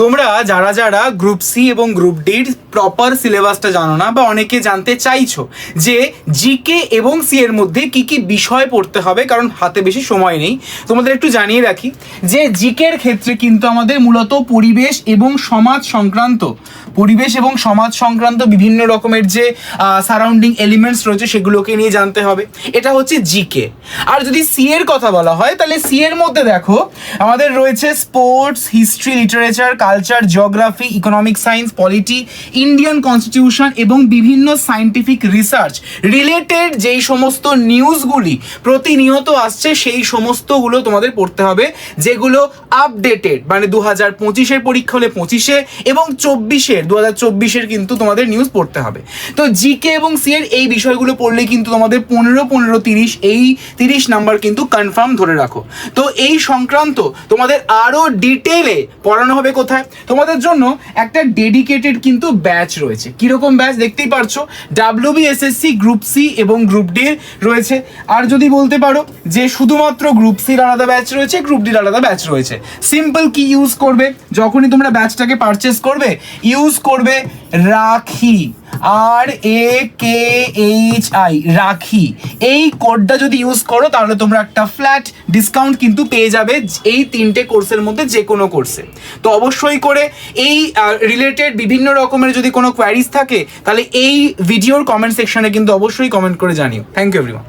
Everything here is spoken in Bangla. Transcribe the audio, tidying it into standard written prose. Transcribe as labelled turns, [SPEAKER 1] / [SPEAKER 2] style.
[SPEAKER 1] তোমরা যারা যারা গ্রুপ সি এবং গ্রুপ ডির প্রপার সিলেবাসটা জানো না বা অনেকে জানতে চাইছো যে জিকে এবং সি এর মধ্যে কি কি বিষয় পড়তে হবে, কারণ হাতে বেশি সময় নেই, তোমাদের একটু জানিয়ে রাখি যে জিকের ক্ষেত্রে কিন্তু আমাদের মূলত পরিবেশ এবং সমাজ সংক্রান্ত বিভিন্ন রকমের যে সারাউন্ডিং এলিমেন্টস রয়েছে সেগুলোকে নিয়ে জানতে হবে। এটা হচ্ছে জিকে। আর যদি সি এর কথা বলা হয় তাহলে সি এর মধ্যে দেখো আমাদের রয়েছে sports, history, literature, culture, geography, economic science, polity, Indian constitution এবং বিভিন্ন সায়েন্টিফিক রিসার্চ রিলেটেড যেই সমস্ত নিউজগুলি প্রতিনিয়ত আসছে সেই সমস্তগুলো তোমাদের পড়তে হবে, যেগুলো আপডেটেড, মানে 2025-এর পরীক্ষা হলে 25-এ এবং 2024-এর কিন্তু তোমাদের নিউজ পড়তে হবে। তো জিকে এবং সি এর এই বিষয়গুলো পড়লে কিন্তু তোমাদের 15-15-30 এই 30 নাম্বার কিন্তু কনফার্ম ধরে রাখো। তো এই সংক্রান্ত তোমাদের আরও ডিটেলে পড়ানো হবে কোথায়? তোমাদের জন্য একটা ডেডিকেটেড কিন্তু ব্যাচ রয়েছে। কীরকম ব্যাচ দেখতেই পারছো, WBSSC গ্রুপ সি এবং গ্রুপ ডি রয়েছে। আর যদি বলতে পারো যে শুধুমাত্র গ্রুপ সির আলাদা ব্যাচ রয়েছে, গ্রুপ ডির আলাদা ব্যাচ রয়েছে। সিম্পল কি ইউজ করবে যখনই তোমরা ব্যাচটাকে পারচেস করবে? ইউজ করবে রাখি, RAKHI, রাখি। এই কোডটা যদি ইউজ করো তাহলে তোমরা একটা ফ্ল্যাট ডিসকাউন্ট কিন্তু পেয়ে যাবে এই 3টে কোর্সের মধ্যে যে কোনো কোর্সে। তো অবশ্যই করে এই রিলেটেড বিভিন্ন রকমের যদি কোনো কোয়ারিজ থাকে তাহলে এই ভিডিওর কমেন্ট সেকশনে কিন্তু অবশ্যই কমেন্ট করে জানিও। Thank you everyone.